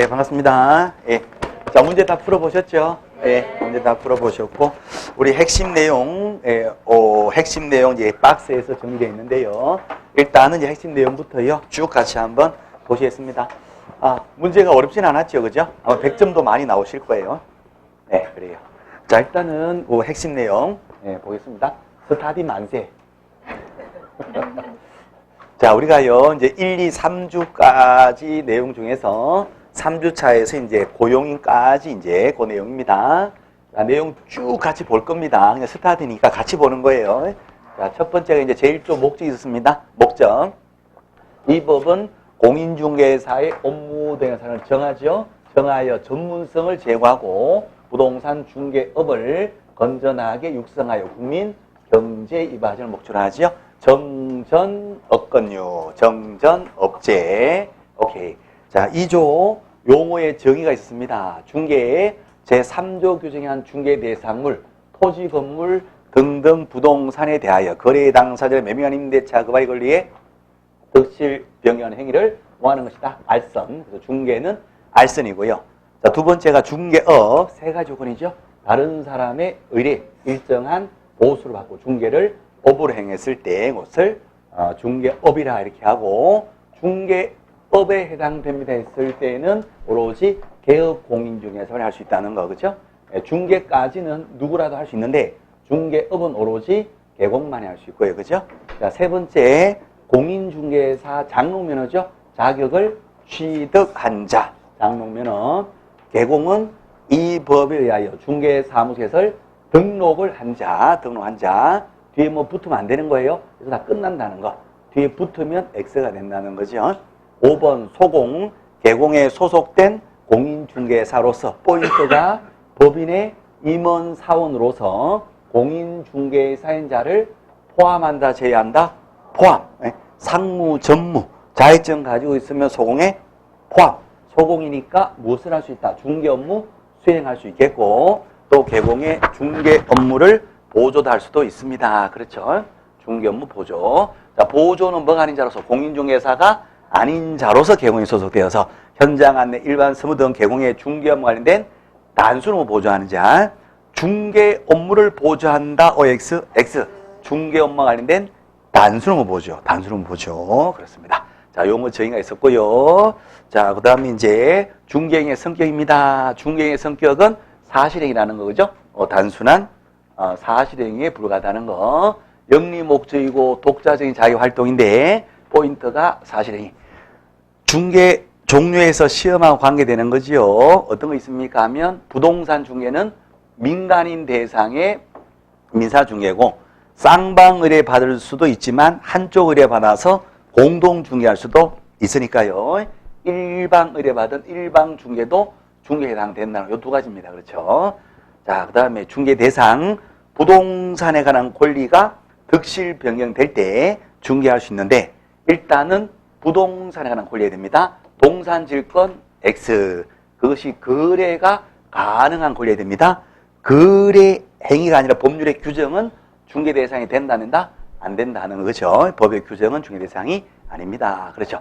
예, 반갑습니다. 예. 자, 문제 다 풀어보셨죠? 예, 문제 다 풀어보셨고, 우리 핵심 내용, 핵심 내용 이제 박스에서 정리되어 있는데요. 일단은 이제 핵심 내용부터요, 쭉 같이 한번 보시겠습니다. 문제가 어렵진 않았죠, 그죠? 아마 100점도 많이 나오실 거예요. 네, 그래요. 자, 일단은 그 핵심 내용, 보겠습니다. 스타디 만세. 자, 우리가요, 이제 1, 2, 3주까지 내용 중에서 3주차에서 이제 고용인까지 이제 그 내용입니다. 자, 내용 쭉 같이 볼 겁니다. 그냥 스타디니까 같이 보는 거예요. 자, 첫 번째가 이제 제일 좀 목적이 있었습니다. 목적. 이 법은 공인중개사의 업무 대행사를 정하죠. 정하여 전문성을 제고하고 부동산 중개업을 건전하게 육성하여 국민 경제 이바지를 목적으로 하죠. 정전업건류, 정전업체. 오케이. 자, 2조 용어의 정의가 있습니다. 중개에 제3조 규정한 중개 대상물, 토지, 건물 등등 부동산에 대하여 거래 당사자의 매명한 임대차 그바의 권리에 득실 병행하는 행위를 뭐하는 것이다? 알선. 그래서 중개는 알선이고요. 자, 두 번째가 중개업 세 가지 조건이죠. 다른 사람의 의뢰, 일정한 보수를 받고 중개를 업으로 행했을 때 그것을 중개업이라 이렇게 하고, 중개업에 해당됩니다 했을 때는 오로지 개업 공인중개사를 할 수 있다는 거, 그렇죠? 중개까지는 누구라도 할 수 있는데 중개업은 오로지 개공만이 할 수 있고요, 그렇죠? 자, 세 번째 공인중개사 장롱면허죠. 자격을 취득한 자, 장롱면허. 개공은 이 법에 의하여 중개사무소에서 등록을 한 자, 등록한 자. 뒤에 뭐 붙으면 안 되는 거예요. 그래서 다 끝난다는 거. 뒤에 붙으면 X가 된다는 거죠. 5번 소공, 개공에 소속된 공인중개사로서 포인트가 법인의 임원사원으로서 공인중개사인 자를 포함한다, 제외한다? 포함. 상무, 전무, 자격증 가지고 있으면 소공에 포함. 소공이니까 무엇을 할 수 있다? 중개 업무 수행할 수 있겠고, 또 개공의 중개 업무를 보조도 할 수도 있습니다. 그렇죠? 중개 업무 보조. 자, 보조는 뭐가 아닌 자로서 공인중개사가 아닌 자로서 개공에 소속되어서 현장 안내, 일반 서무 등 개공의 중개 업무 관련된 단순 업무 보조하는 자. 중개 업무를 보조한다. OX, X. 중개 업무 관련된 단순 업무 보조. 단순 업무 보조. 그렇습니다. 자, 용어 정의가 있었고요. 자, 그 다음에 이제 중개행의 성격입니다. 중개행의 성격은 사실행위라는 거죠. 단순한 사실행위에 불과하다는 거. 영리 목적이고 독자적인 자기 활동인데 포인트가 사실행위. 중개 종류에서 시험하고 관계되는 거지요. 어떤 거 있습니까 하면 부동산 중개는 민간인 대상의 민사중개고, 쌍방 의뢰 받을 수도 있지만 한쪽 의뢰 받아서 공동 중개할 수도 있으니까요. 일방 의뢰 받은 일방 중개도 중개에 해당된다는 이 두 가지입니다. 그렇죠? 자, 그 다음에 중개 대상, 부동산에 관한 권리가 득실 변경될 때 중개할 수 있는데, 일단은 부동산에 관한 권리가 됩니다. 동산질권 X. 그것이 거래가 가능한 권리가 됩니다. 거래 행위가 아니라 법률의 규정은 중개 대상이 된다는다? 안 된다는 거죠. 법의 규정은 중개 대상이 아닙니다. 그렇죠.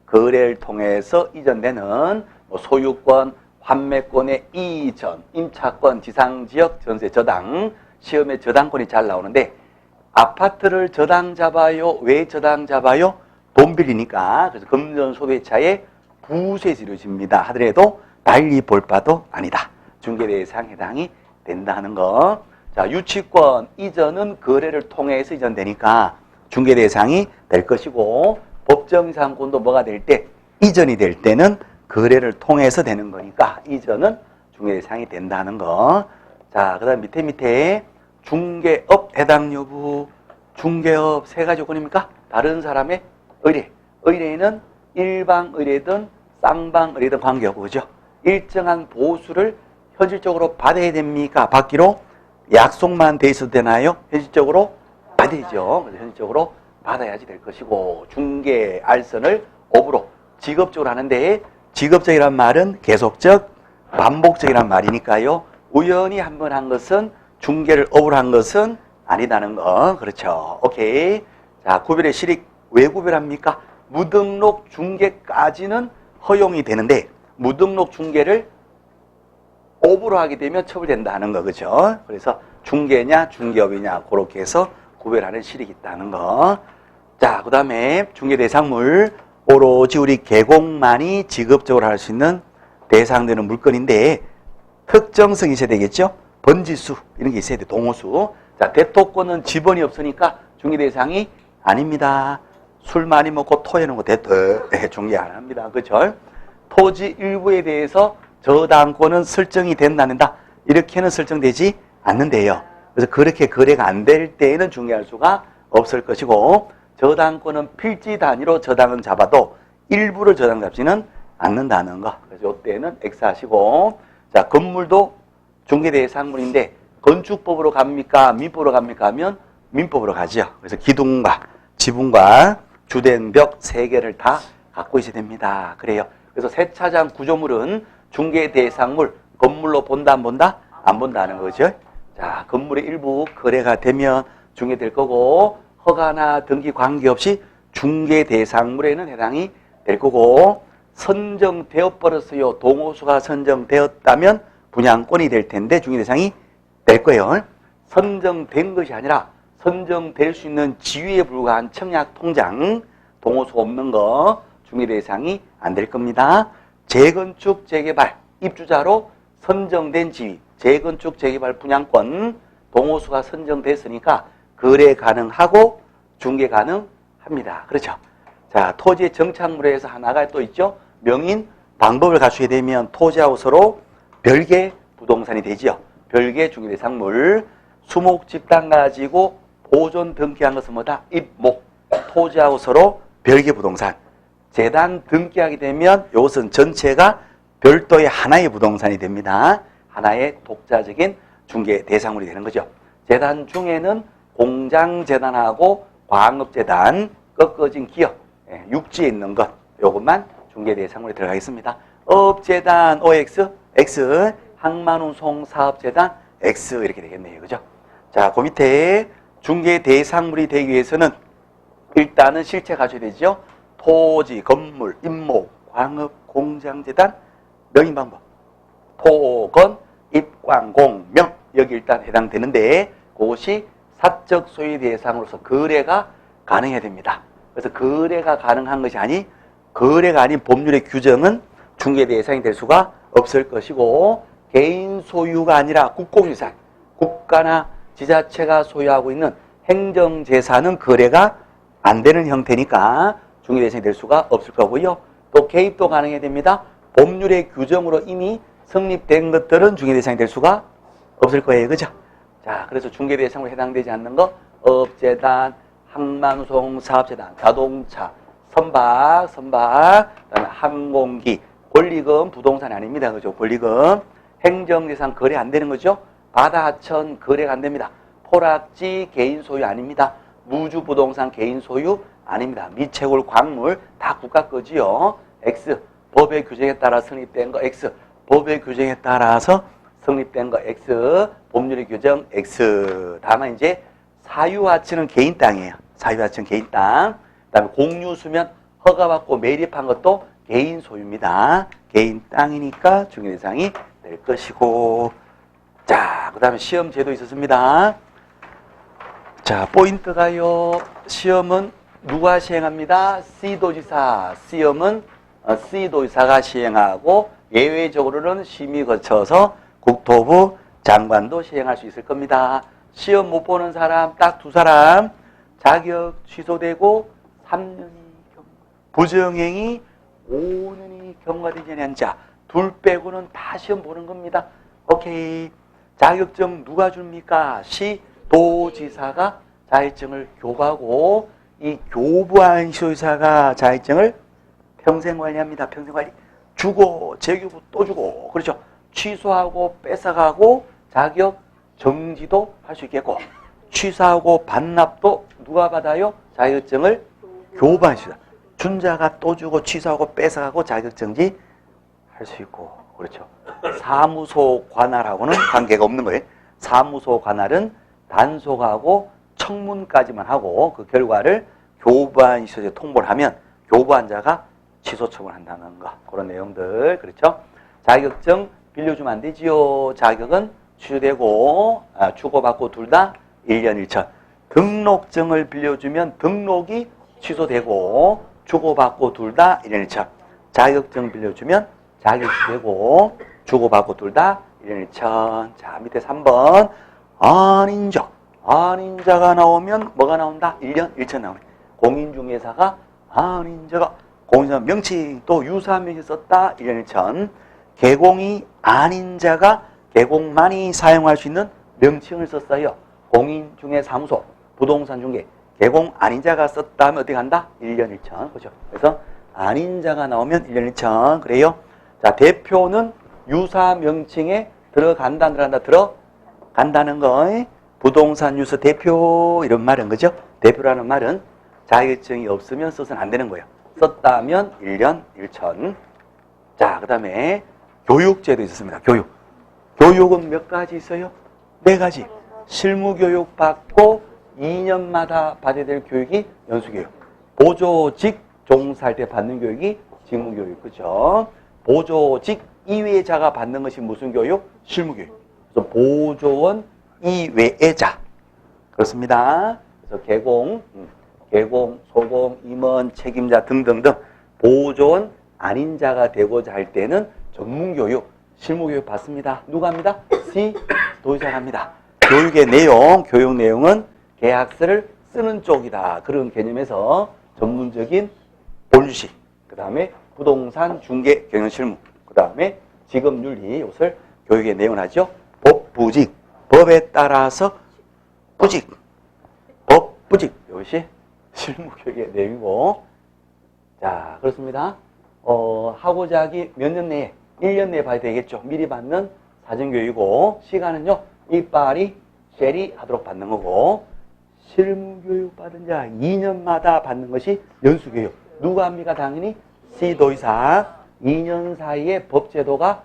거래를 통해서 이전되는 소유권, 환매권의 이전, 임차권, 지상지역, 전세 저당, 시험에 저당권이 잘 나오는데, 아파트를 저당 잡아요? 왜 저당 잡아요? 돈 빌리니까. 그래서 금전소비차의 부채에서 이루어집니다 하더라도 달리 볼 바도 아니다. 중개대상 해당이 된다는 거. 자, 유치권 이전은 거래를 통해서 이전되니까 중개대상이 될 것이고, 법정이상권도 뭐가 될 때? 이전이 될 때는 거래를 통해서 되는 거니까 이전은 중개대상이 된다는 거. 자, 그 다음 밑에 중개업 해당 여부. 중개업 세 가지 조건입니까? 다른 사람의 의뢰. 의뢰는 일방 의뢰든 쌍방 의뢰든 관계없고, 그죠? 일정한 보수를 현실적으로 받아야 됩니까? 받기로 약속만 돼 있어도 되나요? 현실적으로 받아야죠. 그래서 현실적으로 받아야지 될 것이고, 중개 알선을 업으로 직업적으로 하는데, 직업적이란 말은 계속적, 반복적이란 말이니까요. 우연히 한 번 한 것은, 중개를 업으로 한 것은 아니다는 거. 그렇죠. 오케이. 자, 구별의 실익 왜 구별합니까? 무등록 중개까지는 허용이 되는데 무등록 중개를 오브로 하게 되면 처벌된다는 거, 그죠? 그래서 중개냐 중개업이냐 그렇게 해서 구별하는 실익이 있다는 거. 자, 그 다음에 중개 대상물 오로지 우리 개공만이 직업적으로 할 수 있는 대상되는 물건인데 특정성이 있어야 되겠죠? 번지수 이런 게 있어야 돼. 동호수. 자, 대토권은 지번이 없으니까 중개 대상이 아닙니다. 술 많이 먹고 토해놓은 거 대토 중개 안 합니다. 그렇죠? 토지 일부에 대해서 저당권은 설정이 된다는다. 이렇게는 설정되지 않는데요. 그래서 그렇게 거래가 안 될 때에는 중개할 수가 없을 것이고 저당권은 필지 단위로 저당은 잡아도 일부를 저당 잡지는 않는다는 거. 그래서 이때는 X 하시고 자, 건물도 중개 대상물인데 건축법으로 갑니까? 민법으로 갑니까? 하면 민법으로 가죠. 그래서 기둥과 지붕과 주된 벽 3개를 다 갖고 있어야 됩니다. 그래요. 그래서 세차장 구조물은 중개 대상물 건물로 본다 안 본다? 안 본다는 거죠. 자, 건물의 일부 거래가 되면 중개될 거고 허가나 등기 관계없이 중개 대상물에는 해당이 될 거고 선정되어 버렸어요. 동호수가 선정되었다면 분양권이 될 텐데 중개 대상이 될 거예요. 선정된 것이 아니라 선정될 수 있는 지위에 불과한 청약 통장 동호수 없는 거 중개 대상이 안 될 겁니다. 재건축 재개발 입주자로 선정된 지위 재건축 재개발 분양권 동호수가 선정됐으니까 거래 가능하고 중개 가능합니다. 그렇죠? 자, 토지의 정착물에서 하나가 또 있죠. 명인 방법을 갖추게 되면 토지하고 서로 별개 부동산이 되지요. 별개 중개 대상물 수목 집단 가지고 보존 등기한 것은 뭐다? 입목 토지하고 서로 별개 부동산 재단 등기하게 되면 이것은 전체가 별도의 하나의 부동산이 됩니다. 하나의 독자적인 중개 대상물이 되는 거죠. 재단 중에는 공장재단하고 광업재단, 꺾어진 기업, 육지에 있는 것, 요것만 중개 대상물에 들어가겠습니다. 업재단 OX, X, 항만운송 사업재단 X 이렇게 되겠네요. 그죠? 자, 그 밑에 중개 대상물이 되기 위해서는 일단은 실체 가져야 되죠. 토지, 건물, 임목, 광업, 공장재단, 명인방법, 토건, 입광공, 명 여기 일단 해당되는데 그것이 사적 소유 대상으로서 거래가 가능해야 됩니다. 그래서 거래가 가능한 것이 아닌 거래가 아닌 법률의 규정은 중개 대상이 될 수가 없을 것이고 개인 소유가 아니라 국공유산, 국가나 지자체가 소유하고 있는 행정재산은 거래가 안 되는 형태니까 중개 대상이 될 수가 없을 거고요. 또 개입도 가능해야 됩니다. 법률의 규정으로 이미 성립된 것들은 중개 대상이 될 수가 없을 거예요. 그죠? 자, 그래서 중개 대상으로 해당되지 않는 거 업재단, 항만운송 사업재단, 자동차, 선박, 그다음에 항공기, 권리금, 부동산이 아닙니다. 그죠? 권리금, 행정재산 거래 안 되는 거죠? 바다 하천 거래가 안 됩니다. 포락지 개인 소유 아닙니다. 무주 부동산 개인 소유 아닙니다. 미채굴 광물 다 국가 거지요. X 법의 규정에 따라 성립된 거 X 법의 규정에 따라서 성립된 거 X 법률의 규정 X. 다만 이제 사유하천은 개인 땅이에요. 사유하천 개인 땅. 그다음에 공유수면 허가받고 매립한 것도 개인 소유입니다. 개인 땅이니까 중개 대상이 될 것이고. 자, 그다음에 시험 제도 있었습니다. 자, 포인트가요. 시험은 누가 시행합니다? C도지사. 시험은 C도지사가 시행하고 예외적으로는 심의 거쳐서 국토부 장관도 시행할 수 있을 겁니다. 시험 못 보는 사람 딱 2사람 자격 취소되고 3년이 부정행위 5년이 경과되지 않은 자 둘 빼고는 다 시험 보는 겁니다. 오케이. 자격증 누가 줍니까? 시도지사가 자격증을 교부하고 이 교부한 시도지사가 자격증을 평생 관리합니다. 평생 관리. 주고 재교부 또 주고 그렇죠. 취소하고 뺏어가고 자격 정지도 할 수 있겠고 취소하고 반납도 누가 받아요? 자격증을 교부한 시도지사. 준자가 또 주고 취소하고 뺏어가고 자격 정지 할 수 있고 그렇죠. 사무소 관할하고는 관계가 없는 거예요. 사무소 관할은 단속하고 청문까지만 하고 그 결과를 교부한 시도지사에 통보를 하면 교부한 자가 취소 처분한다는 거. 그런 내용들. 그렇죠? 자격증 빌려주면 안 되지요. 자격은 취소되고 주고받고 둘 다 1년 1천. 등록증을 빌려주면 등록이 취소되고 주고받고 둘 다 1년 1천. 자격증 빌려주면 자격이 되고 주고받고 둘 다 1년 1천. 자, 밑에 3번 안인적. 안인자가 나오면 뭐가 나온다? 1년 1천 나오네. 공인중개사가 안인자가 공인중개사 명칭 또 유사명이 썼다. 1년 1천. 개공이 아닌 자가 개공만이 사용할 수 있는 명칭을 썼어요. 공인중개사무소, 부동산 중개, 개공 아닌 자가 썼다 하면 어떻게 한다? 1년 1천. 그렇죠? 그래서 아닌 자가 나오면 1년 1천. 그래요. 자, 대표는 유사 명칭에 들어간다, 들어간다는 거. 부동산 유서 대표 이런 말은 그죠? 대표라는 말은 자격증이 없으면 써서는 안 되는 거예요. 썼다면 1년 1천. 자, 그 다음에 교육제도 있었습니다. 교육. 교육은 몇 가지 있어요? 4가지. 실무교육 받고 2년마다 받아야 될 교육이 연수교육. 보조직 종사할 때 받는 교육이 직무교육. 그죠? 보조직 이외의 자가 받는 것이 무슨 교육? 실무교육. 그래서 보조원 이외의 자. 그렇습니다. 그래서 개공, 소공, 임원, 책임자 등등등 보조원 아닌 자가 되고자 할 때는 전문교육, 실무교육 받습니다. 누가 합니다? 도의사가 합니다. 교육의 내용, 교육 내용은 계약서를 쓰는 쪽이다. 그런 개념에서 전문적인 본주식, 그 다음에 부동산 중개 경영 실무, 그 다음에 직업윤리, 이것을 교육의 내용을 하죠. 법부직, 법에 따라서 부직, 법부직, 이것이 실무교육의 내용이고. 자, 그렇습니다. 하고자 하기 몇 년 내에, 1년 내에 봐야 되겠죠. 미리 받는 사전교육이고, 시간은요, 이빨이 셀이 하도록 받는 거고, 실무교육 받은 자 2년마다 받는 것이 연수교육. 누가 합니까? 당연히 시도의사. 2년 사이에 법제도가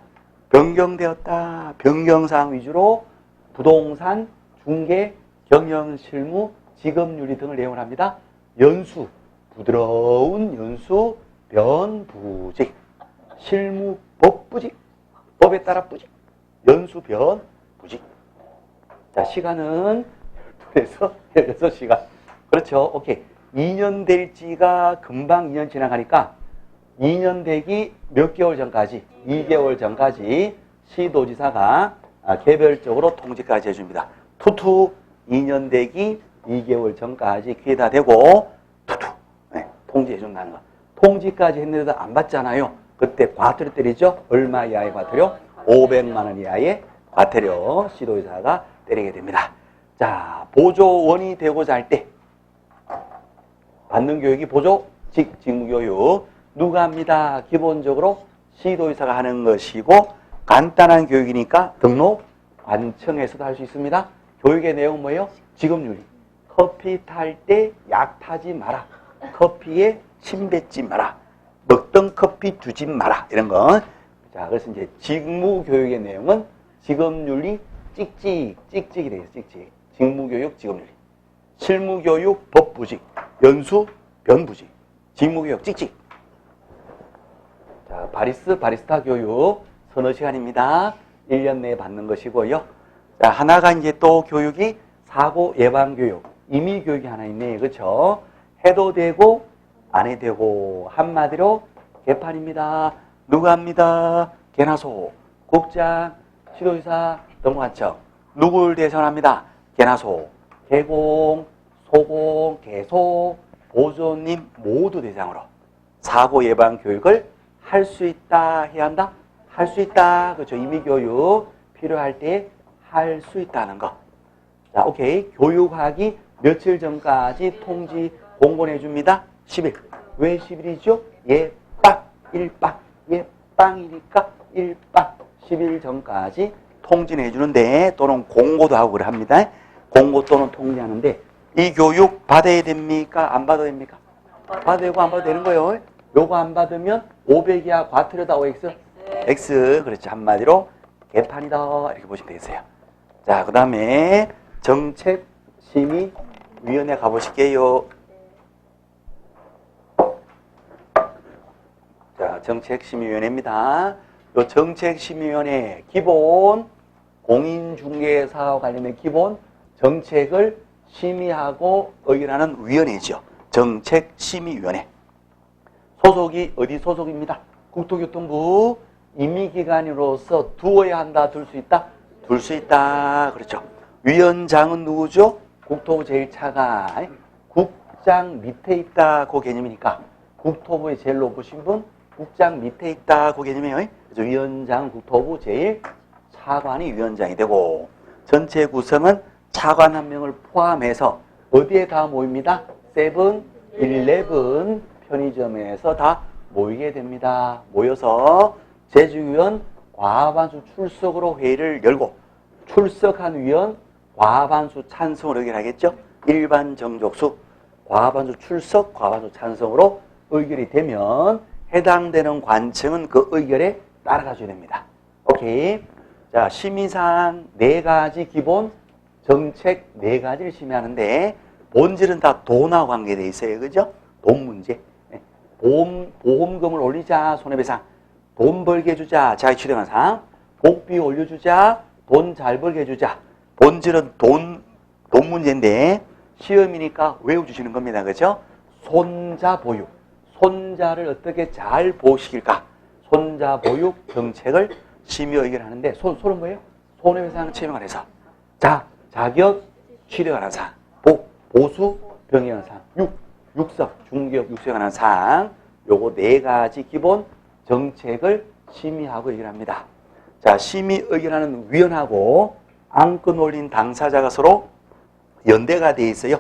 변경되었다. 변경사항 위주로 부동산, 중개, 경영실무, 직업윤리 등을 내용을 합니다. 연수, 부드러운 연수, 변부직, 실무, 법부직, 법에 따라 부직, 연수, 변부직. 자, 시간은 12에서 16시간. 그렇죠. 오케이. 2년 될지가 금방 2년 지나가니까 2년 되기 몇 개월 전까지, 2개월 전까지 시도지사가 개별적으로 통지까지 해줍니다. 투투 2년 되기 2개월 전까지 귀에다 대고 투투 통지해준다는 거. 통지까지 했는데도 안 받잖아요. 그때 과태료 때리죠. 얼마 이하의 과태료? 500만 원 이하의 과태료 시도지사가 때리게 됩니다. 자, 보조원이 되고자 할 때 받는 교육이 보조직 직무교육. 누가 합니다? 기본적으로 시도의사가 하는 것이고 간단한 교육이니까 등록 관청에서도 할 수 있습니다. 교육의 내용은 뭐예요? 직업윤리. 커피 탈 때 약 타지 마라. 커피에 침 뱉지 마라. 먹던 커피 두지 마라. 이런 거. 자, 그래서 이제 직무교육의 내용은 직업윤리 찍찍이 되겠어요. 찍찍. 직무교육, 직업윤리. 실무교육, 법부직. 연수, 변부직. 직무교육, 찍찍. 자, 바리스타 교육 서너 시간입니다. 1년 내에 받는 것이고요. 자, 하나가 이제 또 교육이 사고 예방 교육, 임의 교육이 하나 있네. 그렇죠? 해도 되고 안 해도 되고 한마디로 개판입니다. 누가 합니다? 개나소, 국장, 시도지사, 등관청. 누굴 대선합니다? 개나소, 개공, 소공, 개소, 보조님 모두 대상으로 사고 예방 교육을 할 수 있다 해야 한다? 할 수 있다. 그렇죠. 임의교육 필요할 때 할 수 있다는 거. 자, 오케이. 교육하기 며칠 전까지 통지 공고해 줍니다. 10일. 왜 10일이죠? 예빵, 1빵. 예빵이니까 1빵. 10일 전까지 통지해 주는데 또는 공고도 하고 그래 합니다. 공고 또는 통지하는데 이 교육 받아야 됩니까? 안 받아야 됩니까? 받아야 되고 안 받아도 되는 거예요. 요거 안 받으면 500이야 과태료다. OX? X. 그렇지. 한마디로 개판이다. 이렇게 보시면 되겠어요. 자, 그 다음에 정책심의위원회 가보실게요. 자, 정책심의위원회입니다. 요 정책심의위원회 기본 공인중개사와 관련된 기본 정책을 심의하고 의결하는 위원회죠. 정책심의위원회. 소속이 어디 소속입니다. 국토교통부. 임의기관으로서 두어야 한다, 둘 수 있다? 둘 수 있다. 그렇죠. 위원장은 누구죠? 국토부 제1차관. 국장 밑에 있다. 그 개념이니까. 국토부의 제일 높으신 분, 국장 밑에 있다. 그 개념이에요. 그래서 위원장 국토부 제1차관이 위원장이 되고, 전체 구성은 차관 한 명을 포함해서 어디에 다 모입니다? 세븐, 11 편의점에서 다 모이게 됩니다. 모여서 제주위원 과반수 출석으로 회의를 열고, 출석한 위원 과반수 찬성을 의결하겠죠. 일반 정족수 과반수 출석, 과반수 찬성으로 의결이 되면 해당되는 관청은 그 의결에 따라가줘야 됩니다. 오케이. 자, 심의사항 4가지 기본 정책 4가지를 심의하는데 본질은 다 돈하고 관계되어 있어요. 그죠? 돈 문제. 보험금을 올리자, 손해배상. 돈 벌게 해주자, 자기 취득한 사항. 복비 올려주자, 돈 잘 벌게 해주자. 본질은 돈 문제인데 시험이니까 외워주시는 겁니다. 그죠? 손자 보육. 손자를 어떻게 잘 보시킬까? 손자 보육 정책을 심의 의결하는데 손은 뭐예요? 손해배상 채용을 해서. 자, 자격 취득하는 사항. 보수 병행하는 사항. 육석, 중개업 육석하는 사항. 요거 4가지 기본 정책을 심의하고 의결합니다. 자, 심의 의결하는 위원하고 안건 올린 당사자가 서로 연대가 돼 있어요.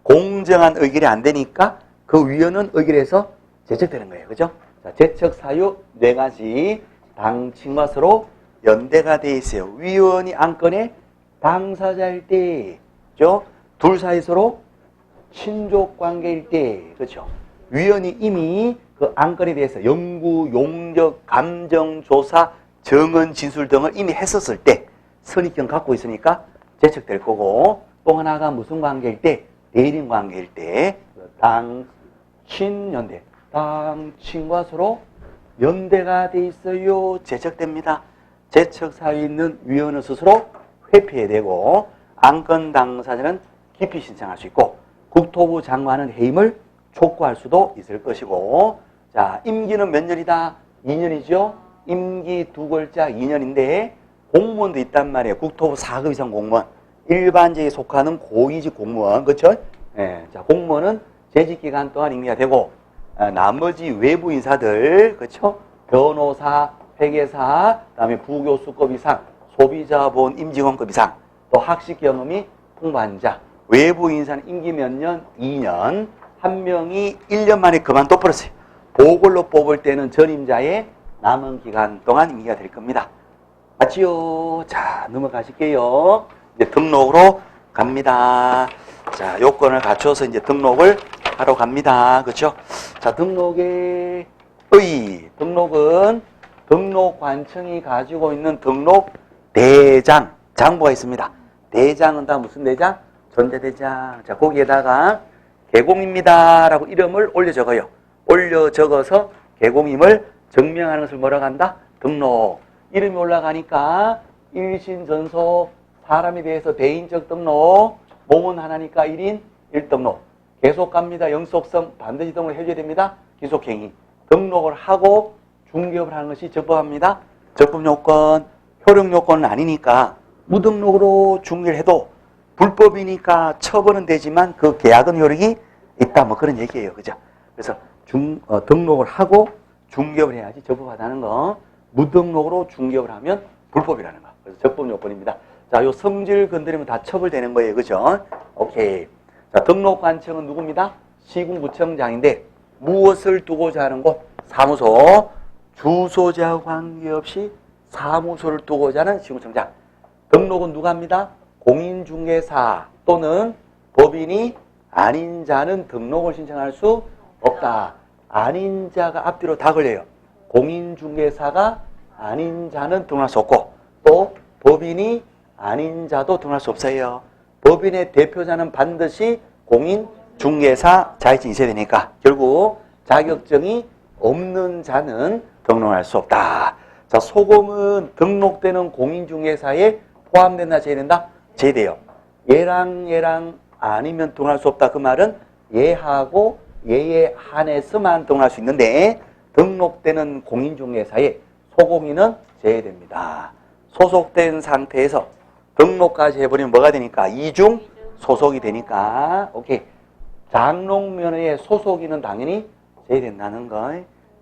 공정한 의결이 안 되니까 그 위원은 의결해서 제척되는 거예요. 그죠? 자, 제척 사유 4가지 당칭과 서로 연대가 돼 있어요. 위원이 안건의 당사자일 때, 그죠? 둘 사이 서로 친족 관계일 때, 그렇죠? 위원이 이미 그 안건에 대해서 연구, 용적, 감정, 조사, 정언, 진술 등을 이미 했었을 때 선입견 갖고 있으니까 제척될 거고, 또 하나가 무슨 관계일 때? 대립 관계일 때 당친 연대. 당친과 서로 연대가 돼 있어요. 제척됩니다. 제척 사유에 있는 위원은 스스로 회피해야 되고, 안건 당사자는 기피 신청할 수 있고, 국토부 장관은 해임을 촉구할 수도 있을 것이고, 자, 임기는 몇 년이다? 2년이죠. 임기 2글자 2년인데 공무원도 있단 말이에요. 국토부 4급 이상 공무원. 일반직에 속하는 고위직 공무원. 그렇죠? 예, 자, 공무원은 재직 기간 동안 임기가 되고, 나머지 외부 인사들, 그렇죠? 변호사, 회계사, 그다음에 부교수급 이상, 소비자본 임직원급 이상, 또 학식 경험이 풍부한 자, 외부 인사는 임기 몇 년? 2년. 한 명이 1년 만에 그만둬버렸어요. 보궐로 뽑을 때는 전임자의 남은 기간 동안 임기가 될 겁니다. 맞지요? 자, 넘어가실게요. 이제 등록으로 갑니다. 자, 요건을 갖춰서 이제 등록을 하러 갑니다. 그렇죠? 자, 등록은 등록관청이 가지고 있는 등록 대장, 장부가 있습니다. 대장은 다 무슨 대장? 전대대장. 자, 거기에다가 개공입니다 라고 이름을 올려 적어요. 올려 적어서 개공임을 증명하는 것을 뭐라고 한다? 등록. 이름이 올라가니까 일신전소, 사람에 대해서 대인적 등록, 몸은 하나니까 1인 1등록. 계속 갑니다. 영속성 반드시 등록을 해줘야 됩니다. 기속행위. 등록을 하고 중개업을 하는 것이 적법합니다. 적법요건, 효력요건은 아니니까 무등록으로 중개를 해도 불법이니까 처벌은 되지만 그 계약은 효력이 있다. 뭐 그런 얘기예요. 그죠? 그래서 등록을 하고 중개업을 해야지 적법하다는 거. 무등록으로 중개업을 하면 불법이라는 거. 그래서 적법요건입니다. 자, 요 성질 건드리면 다 처벌되는 거예요. 그죠? 오케이. 자, 등록관청은 누굽니다? 시군구청장인데 무엇을 두고자 하는 곳? 사무소. 주소지와 관계없이 사무소를 두고자 하는 시군구청장. 등록은 누가 합니다? 공인중개사 또는 법인이 아닌 자는 등록을 신청할 수 없다. 아닌 자가 앞뒤로 다 걸려요. 공인중개사가 아닌 자는 등록할 수 없고, 또 법인이 아닌 자도 등록할 수 없어요. 법인의 대표자는 반드시 공인중개사 자격증이 있어야 되니까 결국 자격증이 없는 자는 등록할 수 없다. 자, 소공은 등록되는 공인중개사에 포함된다, 제외된다? 제외돼요. 얘랑 아니면 등록할 수 없다. 그 말은 얘하고 얘에 한해서만 등록할 수 있는데 등록되는 공인중개사에 소공인은 제외됩니다. 소속된 상태에서 등록까지 해버리면 뭐가 되니까? 이중 소속이 되니까. 오케이. 장롱면허의 소속인은 당연히 제외된다는 거.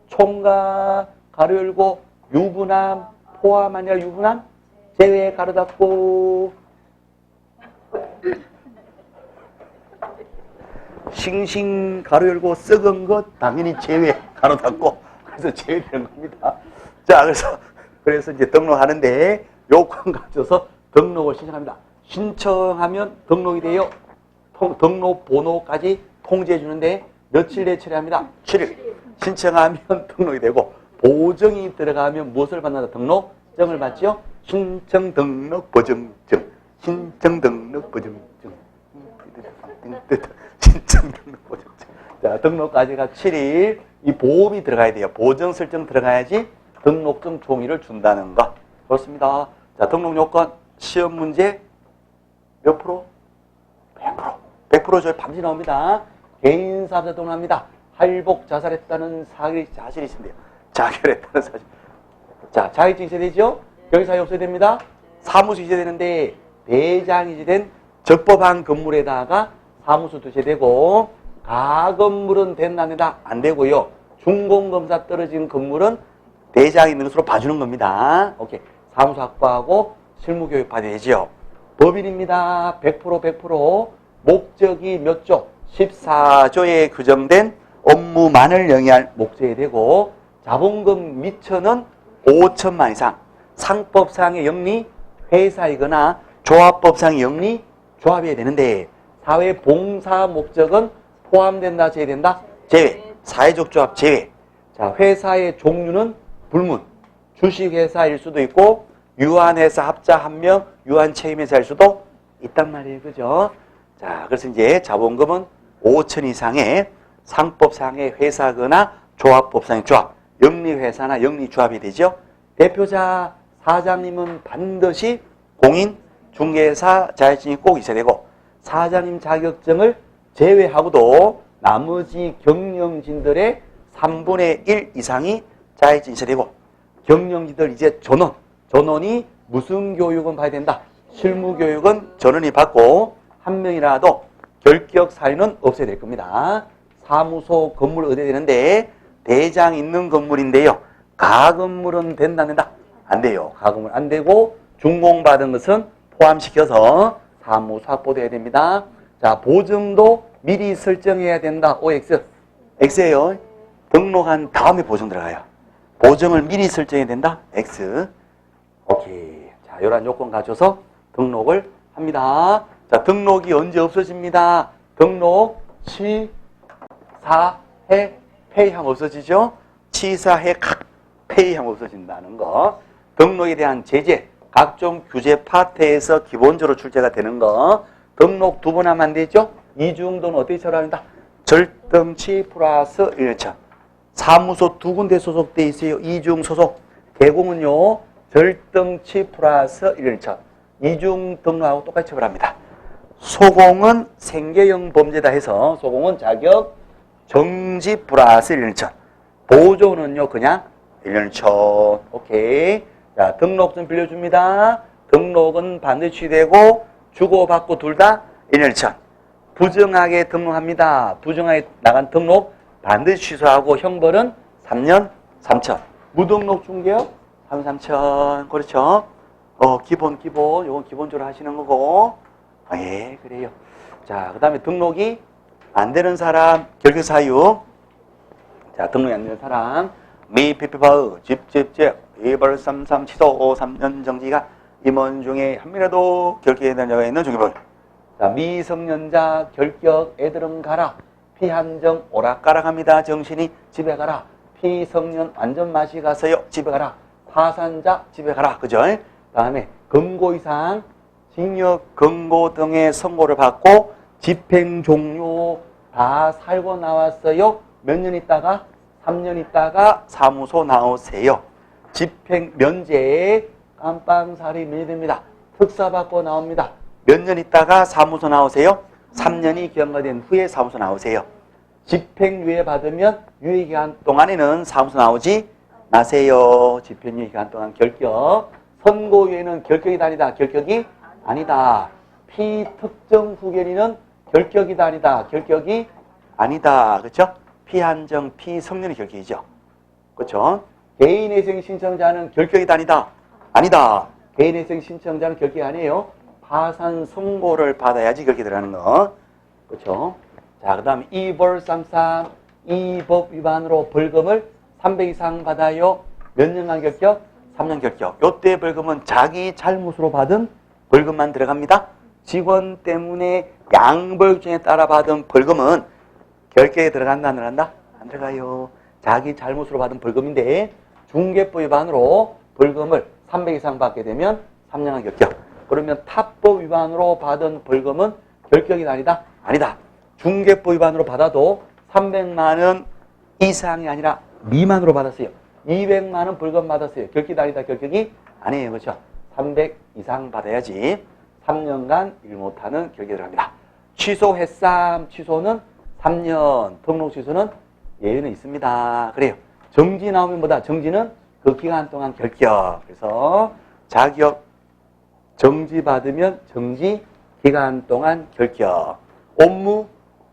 총각 가로 열고 유부남 포함 아니라 유부남 제외 가로 닫고 싱싱 가로 열고 썩은 것 당연히 제외 가로 닫고 그래서 제외되는 겁니다. 자, 그래서 이제 등록하는데 요건 가져서 등록을 신청합니다. 신청하면 등록이 돼요. 등록 번호까지 통지해 주는데 며칠 내에 처리합니다. 7일. 신청하면 등록이 되고 보정이 들어가면 무엇을 받는다? 등록증을 받죠. 신청 등록 보정증. 신청 등록 보정증. 신청 등록 보정증. 자, 등록까지가 7일. 이 보험이 들어가야 돼요. 보정 설정 들어가야지 등록증 종이를 준다는 거. 그렇습니다. 자, 등록 요건 시험 문제 몇 프로? 100%. 100% 저희 반드시 나옵니다. 개인사업자 등록합니다. 할복 자살했다는 사실이 있습니다. 자결했다는 사실. 자, 자격증 있어야 되죠? 경사에 없어야 됩니다. 사무소 있어야 되는데 대장이 된 적법한 건물에다가 사무소 두셔야 되고 가건물은 된답니다. 안 되고요. 중공검사 떨어진 건물은 대장이 있는 것으로 봐주는 겁니다. 오케이. 사무소 확보하고 실무교육 받아야 되죠. 법인입니다. 100% 목적이 몇 조? 14조에 규정된 업무만을 영위할 목적이 되고 자본금 미천은 5천만 이상 상법상의 영리 회사이거나 조합법상의 영리 조합이어야 되는데 사회봉사 목적은 포함된다, 제외된다? 제외. 사회적 조합 제외. 자, 회사의 종류는 불문. 주식회사일 수도 있고 유한회사 합자 1명, 유한책임회사일 수도 있단 말이에요. 그죠? 자, 그래서 이제 자본금은 5천 이상의 상법상의 회사거나 조합법상의 조합, 영리회사나 영리조합이 되죠. 대표자 사장님은 반드시 공인 중개사 자격증이 꼭 있어야 되고 사장님 자격증을 제외하고도 나머지 경영진들의 3분의 1 이상이 자격증이 있어야 되고 경영진들 이제 전원이 무슨 교육은 봐야 된다. 실무교육은 전원이 받고 한 명이라도 결격 사유는 없어야 될 겁니다. 사무소 건물 얻어야 되는데 대장 있는 건물인데요. 가건물은 된다 안 된다? 안 돼요. 가건물 안 되고 준공받은 것은 포함시켜서 사무소 확보돼야 됩니다. 자, 보증도 미리 설정해야 된다. OX. X예요. 등록한 다음에 보증 들어가요. 보증을 미리 설정해야 된다. X. 오케이. 자, 이런 요건 가져서 등록을 합니다. 자, 등록이 언제 없어집니다. 등록 치사해 폐위하면 없어지죠. 치사해 폐위하면 없어진다는 거. 등록에 대한 제재, 각종 규제 파트에서 기본적으로 출제가 되는 거. 등록 2번 하면 안 되죠. 이중등록 어떻게 처리합니다. 절등치 플러스 1천. 사무소 2군데 소속돼 있어요. 이중 소속. 개공은요. 절등치 플러스 1천. 이중 등록하고 똑같이 처벌합니다. 소공은 생계형 범죄다 해서 소공은 자격 정지 플러스 1천. 보조는요 그냥 1천. 오케이. 자, 등록 좀 빌려줍니다. 등록은 반드시 되고 주고받고 둘 다 1천. 부정하게 등록합니다. 부정하게 나간 등록 반드시 취소하고 형벌은 3년 3천. 무등록 중개업 3천. 그렇죠. 기본 요건 기본적으로 하시는 거고. 예, 그래요. 자, 그 다음에 등록이 안 되는 사람 결격 사유. 자, 등록이 안 되는 사람 미피피파의 집집집 2벌 33 취소 3년 정지가 임원 중에 한 명이라도 결격에 대한 자가 있는 중개법. 자, 미성년자 결격 애들은 가라. 피한정 오락가락합니다. 정신이 집에 가라. 피성년 완전 맛이 가서요. 집에 가라. 파산자 집에 가라. 그죠? 다음에 금고 이상 징역, 금고 등의 선고를 받고 집행 종료 다 살고 나왔어요. 몇 년 있다가 3년 있다가 사무소 나오세요. 집행 면제 깜빵살이 면이 됩니다. 특사 받고 나옵니다. 몇 년 있다가 사무소 나오세요. 3년이 경과된 후에 사무소 나오세요. 집행유예 받으면 유예기간 동안에는 사무소 나오지 마세요. 집행유예기간 동안 결격. 선고유예는 결격이다 아니다. 결격이 아니다. 피특정 후견인은 결격이다 아니다. 결격이 아니다. 그렇죠? 피한정, 피성년이 결격이죠. 그렇죠? 개인회생 신청자는 결격이다 아니다. 아니다. 개인회생 신청자는 결격이 아니에요. 파산 선고를 받아야지 결격이 들어가는 거. 그렇죠? 자, 그 다음에 2벌33 이 법 위반으로 벌금을 300 이상 받아요. 몇 년간 결격? 3년 결격. 요때 벌금은 자기 잘못으로 받은 벌금만 들어갑니다. 직원 때문에 양벌중에 따라 받은 벌금은 결격에 들어간다 안 들어간다? 안 들어가요. 자기 잘못으로 받은 벌금인데 중개법 위반으로 벌금을 300 이상 받게 되면 3년간 결격. 그러면 타법 위반으로 받은 벌금은 결격이 아니다? 아니다. 중개법 위반으로 받아도 300만 원 이상이 아니라 미만으로 받았어요. 200만 원 벌금 받았어요. 결격이 아니다? 결격이 아니에요. 그렇죠? 300 이상 받아야지 3년간 일 못하는 결격이 들어갑니다. 취소했삼. 취소는 3년. 등록 취소는 예외는 있습니다. 그래요. 정지 나오면 뭐다? 정지는 그 기간 동안 결격. 그래서 자격 정지 받으면 정지 기간 동안 결격. 업무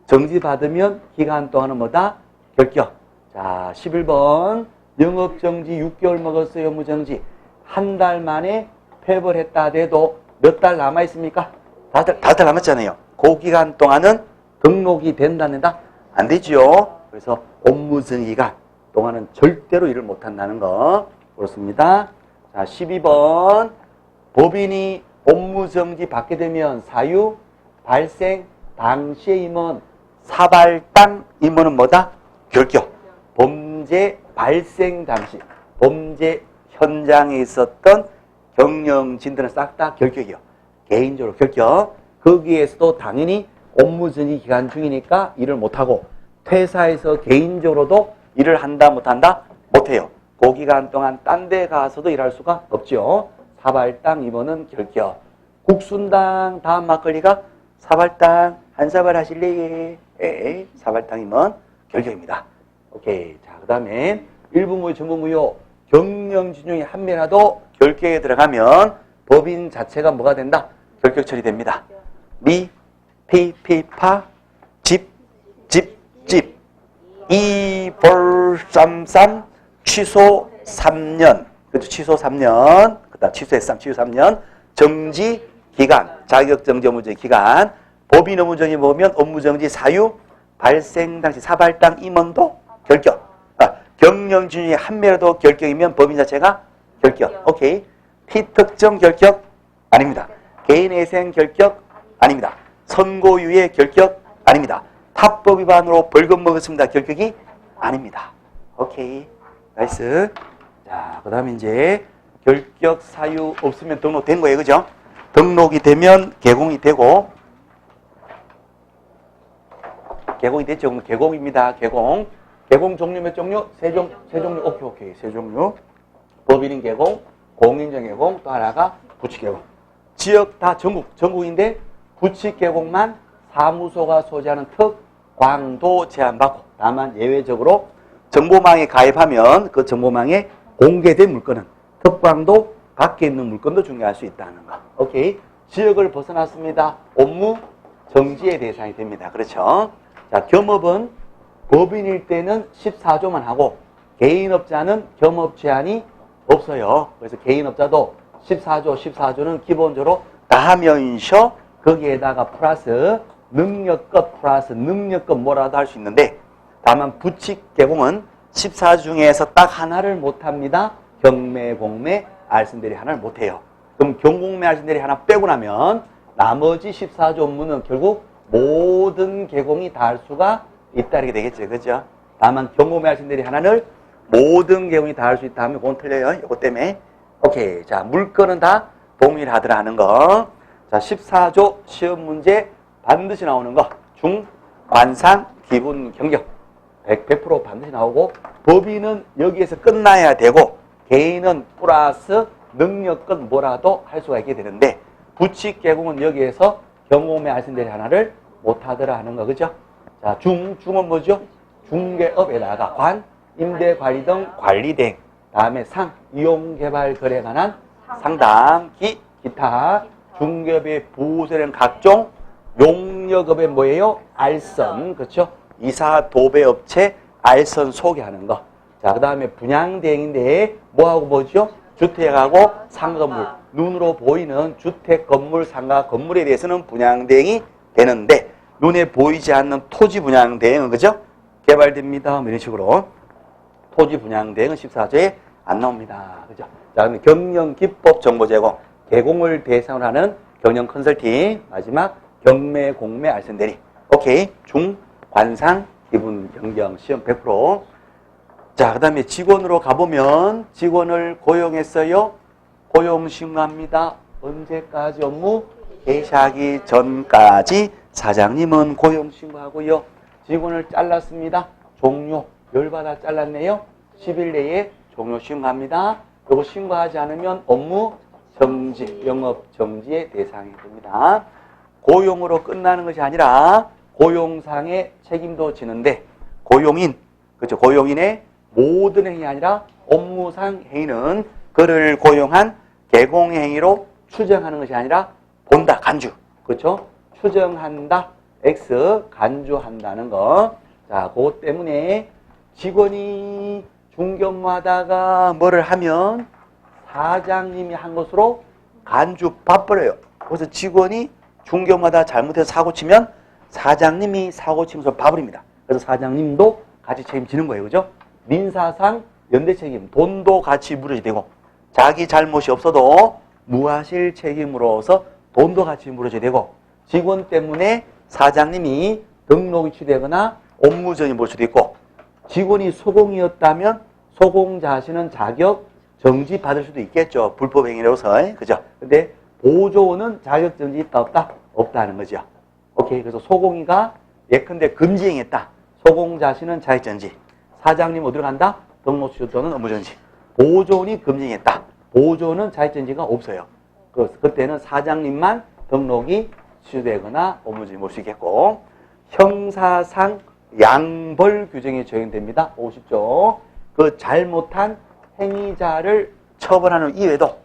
정지 받으면 기간 동안은 뭐다? 결격. 자, 11번. 영업 정지 6개월 먹었어요. 업무 정지. 한 달 만에 폐업을 했다 해도 몇 달 남아 있습니까? 5달 남았잖아요. 그 기간 동안은 등록이 된다 안 된다? 안 되죠. 그래서 업무 정지 기간 동안은 절대로 일을 못 한다는 거. 그렇습니다. 자, 12번. 법인이 업무 정지 받게 되면 사유 발생 당시의 임원 사발당 임원은 뭐다? 결격. 범죄 발생 당시 범죄 현장에 있었던 경영진들은 싹 다 결격이요. 개인적으로 결격. 거기에서도 당연히 업무 정지 기간 중이니까 일을 못하고 퇴사해서 개인적으로도 일을 한다 못한다? 못해요. 그 기간 동안 딴 데 가서도 일할 수가 없죠. 사발당 임원은 결격. 국순당 다음 막걸리가 사발당 한 사발 하실래? 예, 사발당 임원 결격입니다. 오케이. 자, 그 다음에 일부 무효, 전부 무효, 경영진 중에 한 명이라도 결격에 들어가면 법인 자체가 뭐가 된다? 결격 처리됩니다. 미, 피, 파, 집, 이벌삼삼, 취소 3년. 그렇죠. 취소 3년. 그 다음 취소 3년. 정지 기간, 자격정지 업무정지 기간. 법인 업무정지 보면 업무정지 사유, 발생 당시 사발당 임원도 결격. 경영진 중에 한 명이라도 결격이면 법인 자체가 결격. 오케이. 피특정 결격 아닙니다. 개인회생 결격 아닙니다. 선고유예 결격 아닙니다. 타법 위반으로 벌금 먹었습니다. 결격이 아닙니다. 오케이. 나이스. 자, 그 다음에 이제 결격 사유 없으면 등록된 거예요. 그죠? 등록이 되면 개공이 되고, 개공이 됐죠. 그럼 개공입니다. 개공. 개공 종류 몇 종류? 세 종류. 오케이. 세 종류. 법인인 개공, 공인정 개공, 또 하나가 부칙 개공. 지역 다 전국인데 부칙 개공만 사무소가 소지하는 특광도 제한받고, 다만 예외적으로 정보망에 가입하면 그 정보망에 공개된 물건은 특광도 밖에 있는 물건도 중개할 수 있다는 거. 오케이. 지역을 벗어났습니다. 업무 정지의 대상이 됩니다. 그렇죠? 자, 겸업은 법인일 때는 14조만 하고 개인업자는 겸업 제한이 없어요. 그래서 개인업자도 14조는 기본적으로 다 하면서 거기에다가 플러스 능력급 플러스 능력급 뭐라도 할 수 있는데, 다만 부칙 개공은 14조 중에서 딱 하나를 못합니다. 경매, 공매, 알선대리 하나를 못해요. 그럼 경공매, 알선대리 하나 빼고 나면 나머지 14조 업무는 결국 모든 개공이 다 할 수가 있다 이렇게 되겠죠. 그죠? 다만 경공매, 알선대리 하나를 모든 개공이 다 할 수 있다 하면 그건 틀려요. 이것 때문에. 오케이. 자, 물건은 다 동일하더라 하는 거. 자, 14조 시험 문제 반드시 나오는 거. 중, 관상, 기분, 경격. 100% 반드시 나오고 법인은 여기에서 끝나야 되고 개인은 플러스 능력건 뭐라도 할 수가 있게 되는데 부칙 개공은 여기에서 경공매 알선대리 하나를 못하더라 하는 거 그죠? 자, 중은 뭐죠? 중개업에다가 관, 임대 관리 등 관리 대행 다음에 상, 이용 개발 거래에 관한 상담, 기타 중개업의 부수되는 각종 용역업의 뭐예요? 알선, 그렇죠? 이사 도배업체 알선 소개하는 거. 자, 그 다음에 분양대행인데 뭐하고 뭐죠? 주택하고 상건물, 눈으로 보이는 주택, 건물, 상가, 건물에 대해서는 분양대행이 되는데 눈에 보이지 않는 토지 분양대행은 그죠? 개발됩니다. 이런 식으로 토지 분양대행은 14조에 안 나옵니다. 그죠? 자, 그럼 경영기법 정보 제공, 개공을 대상으로 하는 경영 컨설팅, 마지막 경매, 공매, 알선대리. 오케이. 중, 관상, 기분, 경경, 시험 100%. 자, 그 다음에 직원으로 가보면 직원을 고용했어요. 고용 신고합니다. 언제까지 업무? 개시하기 전까지 사장님은 고용 신고하고요. 직원을 잘랐습니다. 종료, 열받아 잘랐네요. 10일 내에 종료 신고합니다. 이거 신고하지 않으면 업무 정지, 영업 정지의 대상이 됩니다. 고용으로 끝나는 것이 아니라 고용상의 책임도 지는데 고용인, 그렇죠? 고용인의 모든 행위 아니라 업무상 행위는 그를 고용한 개공행위로 추정하는 것이 아니라 본다, 간주. 그렇죠? 추정한다, X, 간주한다는 거. 자, 그것 때문에 직원이 중견마다가 뭐를 하면 사장님이 한 것으로 간주 봐버려요. 그래서 직원이 중견마다 잘못해서 사고 치면 사장님이 사고 치면서 봐버립니다. 그래서 사장님도 같이 책임지는 거예요. 그죠? 민사상 연대 책임, 돈도 같이 물어야 되고 자기 잘못이 없어도 무하실 책임으로서 돈도 같이 물어줘야 되고 직원 때문에 사장님이 등록이 취되거나 업무정이 볼 수도 있고 직원이 소공이었다면 소공 자신은 자격 정지 받을 수도 있겠죠. 불법 행위로서. 그죠? 근데 보조원은 자격 정지 있다 없다? 없다는 거죠. 오케이. 그래서 소공이가 예컨대 금지행했다. 소공 자신은 자격 정지. 사장님 어디로 간다? 등록 취소 또는 업무정지. 보조원이 금지행했다. 보조원은 자격 정지가 없어요. 그때는 사장님만 등록이 취소되거나 업무정지 볼 수 있겠고 형사상 양벌 규정이 적용됩니다. 50조. 그 잘못한 행위자를 처벌하는 이외에도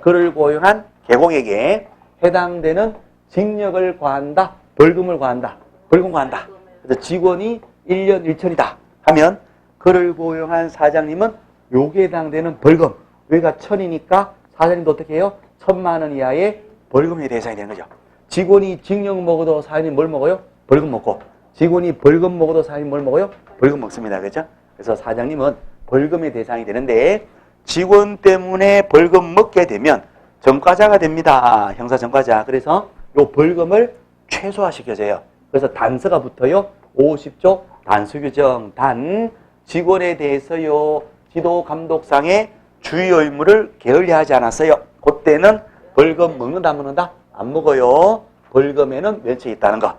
그를 고용한 개공에게 해당되는 징역을 과한다, 벌금을 과한다, 벌금 과한다. 그래서 직원이 1년 1천이다 하면 그를 고용한 사장님은 요기에 해당되는 벌금, 여기가 1,000이니까 사장님도 어떻게 해요? 1,000만 원 이하의 벌금의 대상이 되는 거죠. 직원이 징역 먹어도 사장님 뭘 먹어요? 벌금 먹고. 직원이 벌금 먹어도 사장님 뭘 먹어요? 벌금 먹습니다. 그렇죠? 그래서 사장님은 벌금의 대상이 되는데 직원 때문에 벌금 먹게 되면 전과자가 됩니다. 형사 전과자. 그래서 요 벌금을 최소화시켜줘요. 그래서 단서가 붙어요. 50조 단수 규정. 단 직원에 대해서요. 지도 감독상의 주의 의무를 게을리하지 않았어요. 그때는 벌금 먹는다 안 먹는다? 안 먹어요. 벌금에는 면책이 있다는 거.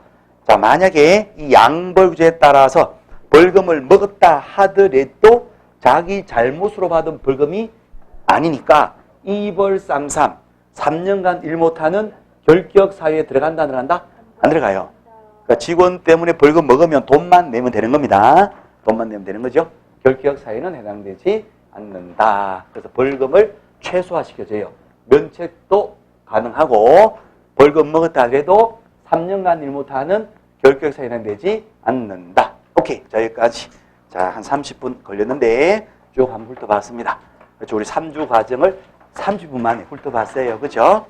자, 만약에 이 양벌 규제에 따라서 벌금을 먹었다 하더라도 자기 잘못으로 받은 벌금이 아니니까 2벌 3.3 3년간 일 못하는 결격 사유에 들어간다 안 들어간다? 안 들어가요. 그러니까 직원 때문에 벌금 먹으면 돈만 내면 되는 겁니다. 돈만 내면 되는 거죠. 결격 사유는 해당되지 않는다. 그래서 벌금을 최소화시켜줘요. 면책도 가능하고 벌금 먹었다 하더라도 3년간 일 못하는 결격 사유는 해당되지 않는다. 오케이. 자, 여기까지. 자, 한 30분 걸렸는데 쭉 한번 훑어봤습니다. 그렇죠. 우리 3주 과정을 30분 만에 훑어봤어요. 그죠?